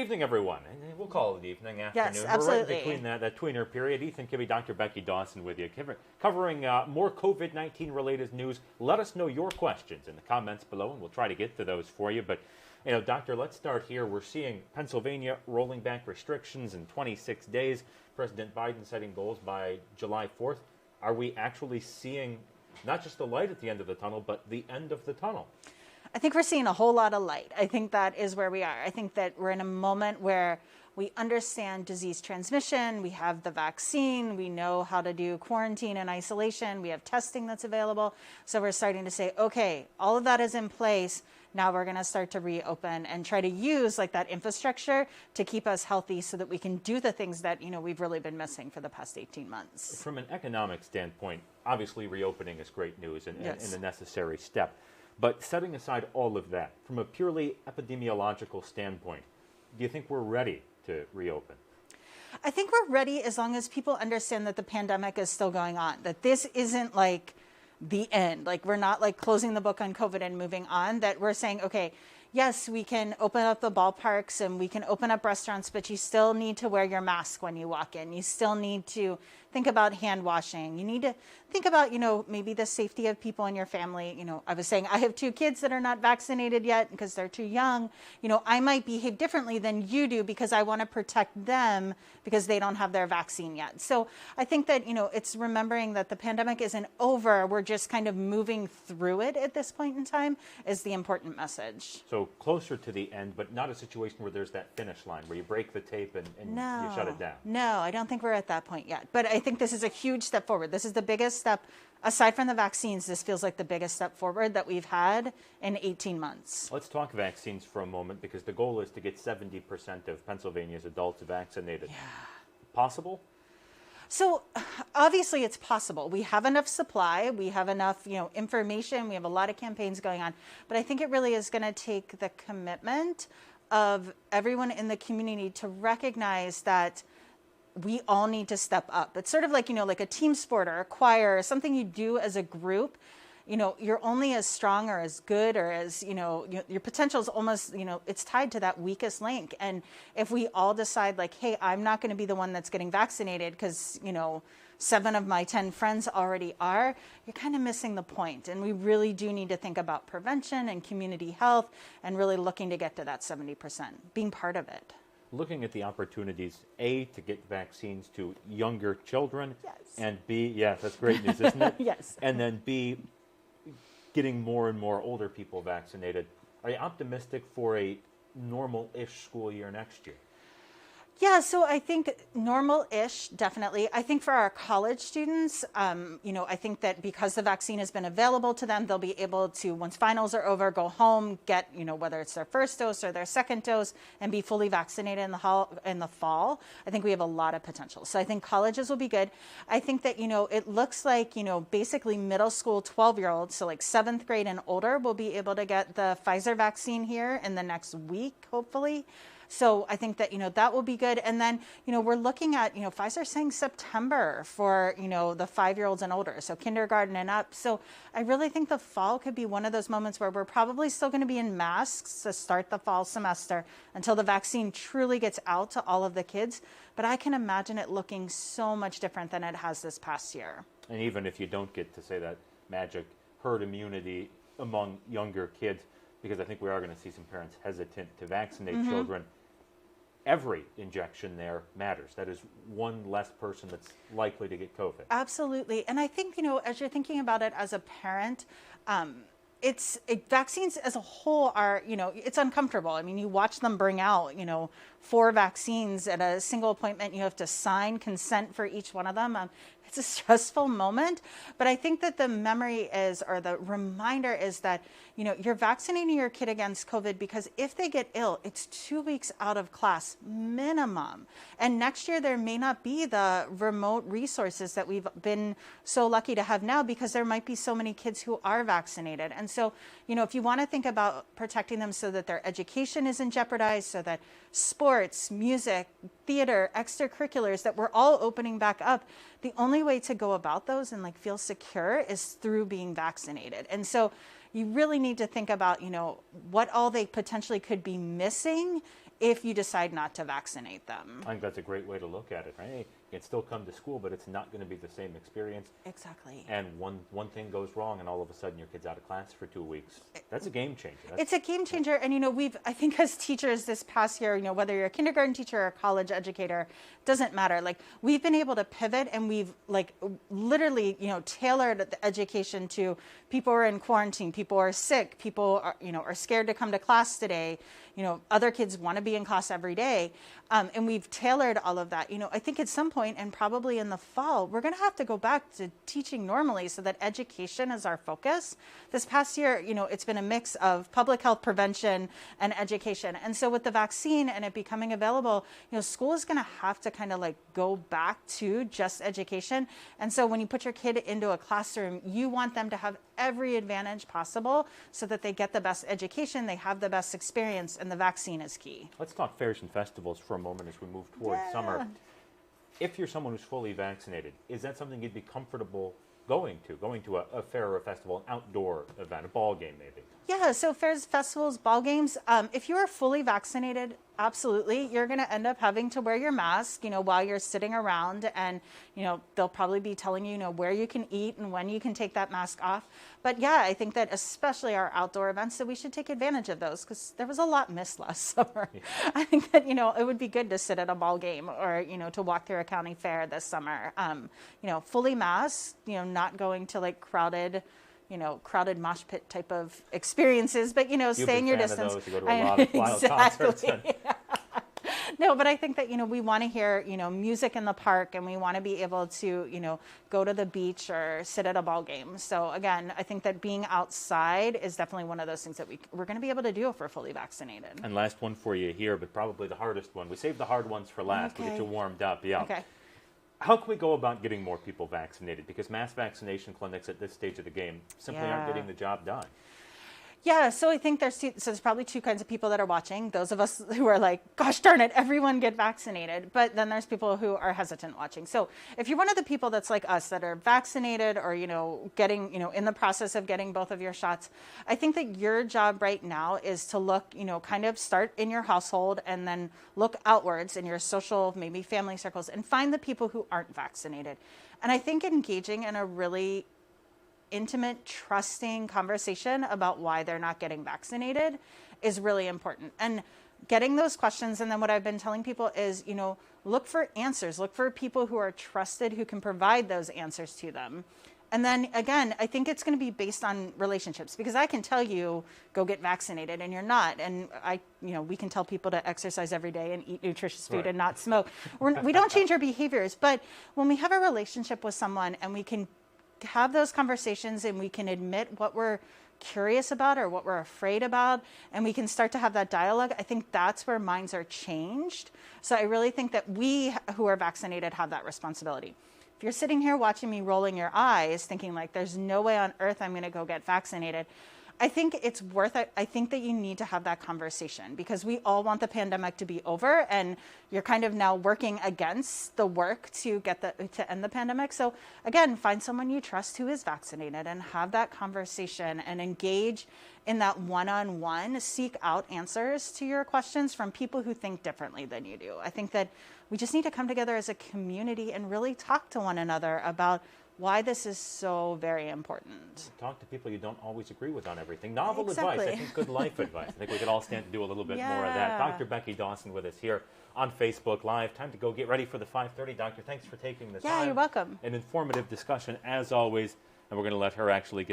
evening, everyone. And we'll call it evening, afternoon. Yes, absolutely. We're right between that tweener period. Ethan Kibbe, Dr. Becky Dawson with you, covering more COVID-19 related news. Let us know your questions in the comments below, and we'll try to get to those for you. But, Doctor, let's start here. We're seeing Pennsylvania rolling back restrictions in 26 days. President Biden setting goals by July 4th. Are we actually seeing not just the light at the end of the tunnel, but the end of the tunnel? I think we're seeing a whole lot of light. I think that is where we are. I think that we're in a moment where we understand disease transmission. We have the vaccine. We know how to do quarantine and isolation. We have testing that's available. So we're starting to say, okay, all of that is in place. Now we're going to start to reopen and try to use like that infrastructure to keep us healthy so that we can do the things that, we've really been missing for the past 18 months. From an economic standpoint, obviously reopening is great news and a necessary step. But setting aside all of that, from a purely epidemiological standpoint, do you think we're ready to reopen? I think we're ready as long as people understand that the pandemic is still going on, that this isn't like the end. Like we're not like closing the book on COVID and moving on, that we're saying, okay, yes, we can open up the ballparks and we can open up restaurants, but you still need to wear your mask when you walk in. You still need to think about hand washing. You need to think about, maybe the safety of people in your family. I was saying I have 2 kids that are not vaccinated yet because they're too young. I might behave differently than you do because I want to protect them because they don't have their vaccine yet. So I think that, it's remembering that the pandemic isn't over. We're just kind of moving through it at this point in time is the important message. So closer to the end, but not a situation where there's that finish line where you break the tape and you shut it down. No, I don't think we're at that point yet. But I think this is a huge step forward. This is the biggest step. Aside from the vaccines, this feels like the biggest step forward that we've had in 18 months. Let's talk vaccines for a moment because the goal is to get 70% of Pennsylvania's adults vaccinated. Yeah. Possible? So obviously it's possible. We have enough supply. We have enough, information. We have a lot of campaigns going on. But I think it really is going to take the commitment of everyone in the community to recognize that we all need to step up. It's sort of like, like a team sport or a choir or something you do as a group. You're only as strong or as good or as, your potential is almost, it's tied to that weakest link. And if we all decide like, hey, I'm not going to be the one that's getting vaccinated because, 7 of my 10 friends already are, you're kind of missing the point. And we really do need to think about prevention and community health and really looking to get to that 70%, being part of it. Looking at the opportunities, A, to get vaccines to younger children, yes. And B, yes, that's great news, isn't it? Yes. And then B, getting more and more older people vaccinated. Are you optimistic for a normal-ish school year next year? Yeah, so I think normal-ish, definitely. I think for our college students, I think that because the vaccine has been available to them, they'll be able to, once finals are over, go home, get, whether it's their first dose or their second dose, and be fully vaccinated in the fall. I think we have a lot of potential. So I think colleges will be good. I think that, it looks like, basically middle school 12-year-olds, so like 7th grade and older, will be able to get the Pfizer vaccine here in the next week, hopefully. So I think that, that will be good. And then, we're looking at, Pfizer saying September for, the 5-year-olds and older, so kindergarten and up. So I really think the fall could be one of those moments where we're probably still going to be in masks to start the fall semester until the vaccine truly gets out to all of the kids. But I can imagine it looking so much different than it has this past year. And even if you don't get to say that magic herd immunity among younger kids, because I think we are going to see some parents hesitant to vaccinate children, every injection there matters. That is one less person that's likely to get COVID. Absolutely. And I think, as you're thinking about it as a parent, vaccines as a whole are, it's uncomfortable. I mean, you watch them bring out, 4 vaccines at a single appointment. You have to sign consent for each one of them. It's a stressful moment, but I think that the memory is, or the reminder is that, you're vaccinating your kid against COVID because if they get ill, it's 2 weeks out of class minimum. And next year, there may not be the remote resources that we've been so lucky to have now because there might be so many kids who are vaccinated. And so, if you want to think about protecting them so that their education isn't jeopardized, so that sports, music, theater, extracurriculars, that we're all opening back up, the only way to go about those and feel secure is through being vaccinated. And so you really need to think about, what all they potentially could be missing if you decide not to vaccinate them. I think that's a great way to look at it, right? You can still come to school, but it's not going to be the same experience. Exactly. And one thing goes wrong, and all of a sudden your kid's out of class for 2 weeks. That's a game changer. It's a game changer. And, I think as teachers this past year, whether you're a kindergarten teacher or a college educator, doesn't matter. Like, we've been able to pivot, and we've literally, tailored the education to people who are in quarantine, people who are sick, people are, are scared to come to class today. Other kids want to be in class every day. And we've tailored all of that. I think at some point, and probably in the fall, we're going to have to go back to teaching normally so that education is our focus. This past year, it's been a mix of public health prevention and education. And so with the vaccine and it becoming available, school is going to have to kind of go back to just education. And so when you put your kid into a classroom, you want them to have every advantage possible so that they get the best education, they have the best experience, and the vaccine is key. Let's talk fairs and festivals for a moment as we move towards summer. If you're someone who's fully vaccinated, is that something you'd be comfortable going to a fair or a festival, an outdoor event, a ball game maybe? Yeah, so fairs, festivals, ball games, if you are fully vaccinated, absolutely, you're going to end up having to wear your mask, while you're sitting around, and, they'll probably be telling you, where you can eat and when you can take that mask off. But yeah, I think that especially our outdoor events, that we should take advantage of those, because there was a lot missed last summer. Yeah. I think that, it would be good to sit at a ball game or, to walk through a county fair this summer. Fully masked, not going to crowded mosh pit type of experiences, but, staying your distance. Of those. You go to a lot of wild concerts. No, but I think that, we want to hear, music in the park, and we want to be able to, go to the beach or sit at a ball game. So again, I think that being outside is definitely one of those things that we're going to be able to do if we're fully vaccinated. And last one for you here, but probably the hardest one. We saved the hard ones for last. Okay. We get you warmed up. Yeah. Okay. How can we go about getting more people vaccinated? Because mass vaccination clinics at this stage of the game simply aren't getting the job done. Yeah, so I think there's probably two kinds of people that are watching. Those of us who are like, gosh darn it, everyone get vaccinated. But then there's people who are hesitant watching. So if you're one of the people that's like us that are vaccinated or, getting, in the process of getting both of your shots, I think that your job right now is to look, kind of start in your household and then look outwards in your social, maybe family circles, and find the people who aren't vaccinated. And I think engaging in a really intimate, trusting conversation about why they're not getting vaccinated is really important. And getting those questions, and then what I've been telling people is, look for answers, look for people who are trusted, who can provide those answers to them. And then again, I think it's going to be based on relationships, because I can tell you, go get vaccinated, and you're not. And we can tell people to exercise every day and eat nutritious food and not smoke. We don't change our behaviors, but when we have a relationship with someone and we can have those conversations and we can admit what we're curious about or what we're afraid about, and we can start to have that dialogue, I think that's where minds are changed. So I really think that we who are vaccinated have that responsibility. If you're sitting here watching me rolling your eyes thinking there's no way on earth I'm going to go get vaccinated, I think it's worth it. I think that you need to have that conversation, because we all want the pandemic to be over, and you're kind of now working against the work to end the pandemic. So again, find someone you trust who is vaccinated and have that conversation and engage in that one-on-one, seek out answers to your questions from people who think differently than you do. I think that we just need to come together as a community and really talk to one another about why this is so very important. Talk to people you don't always agree with on everything. Novel Exactly. advice, I think good life advice. I think we could all stand to do a little bit more of that. Dr. Becky Dawson with us here on Facebook Live. Time to go get ready for the 5:30. Doctor, thanks for taking this time. Yeah, you're welcome. An informative discussion as always, and we're going to let her actually get